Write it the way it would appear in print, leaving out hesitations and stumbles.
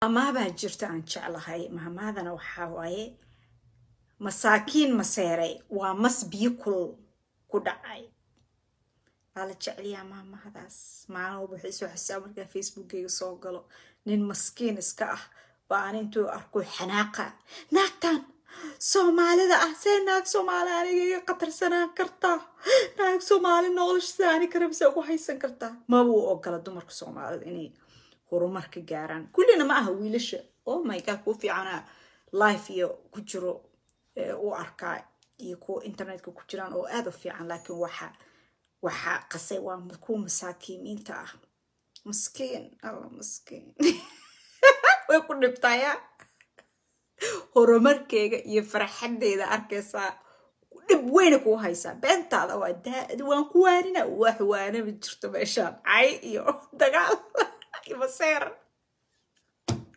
ما باجرت عن شعلها هاي ما هذا وحاواي مساكين مسيري ومس بيكل كدعي على شعلي ما هذاس معه بحسوا حساب مركا فيسبوك يسوقله نين مسكين اسكاه بان انتو اركو حناقة ناكتان سومالي ذا أحسن ناك سومالي أنا قطر سنة كرتا ناك سومالي نولش ثاني كربسة وحيسن كرتا ما بو أقل دمرك سومالي إني horumarka gaaraan kullina ma aha wiilasha oh my god ku fiicana life iyo ku jiro u arkaa iyo ku internetka ku jiraan oo aad u fiican laakiin waxa qasay waa ku masaakiinta ah miskiin alla miskiin way ku dhibtaya horumarkayga iyo farxadeeda arkaysaa dhib weyn ku haysaa beentaada waan ku waarina wax waana jirto meeshaan ay iyo dagaal يبصير